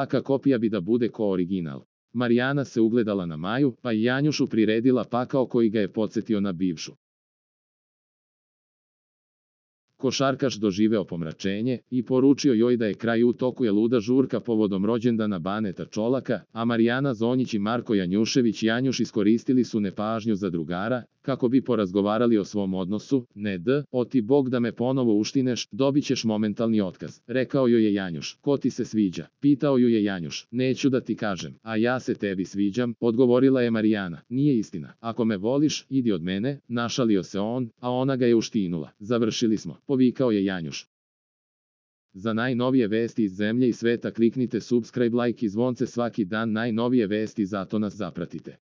Svaka kopija bi da bude ko original. Marijana se ugledala na Maju, pa i Janjušu priredila pakao koji ga je podsjetio na bivšu. Košarkaš doživeo pomračenje i poručio joj da je kraj u toku je luda žurka povodom rođendana Baneta Čolaka, a Marijana Zonjić i Marko Janjušević Janjuš iskoristili su nepažnju za drugara, kako bi porazgovarali o svom odnosu. Ne ti Bog da me ponovo uštineš, dobit ćeš momentalni otkaz, rekao joj je Janjuš. Ko ti se sviđa? Pitao ju je Janjuš. Neću da ti kažem, a ja se tebi sviđam, odgovorila je Marijana. Nije istina, ako me voliš, idi od mene, našalio se on, a ona ga je uštinula. Završili smo, povikao je Janjuš. Za najnovije vesti iz zemlje i sveta kliknite subscribe, like i zvonce svaki dan, najnovije vesti, zato nas zapratite.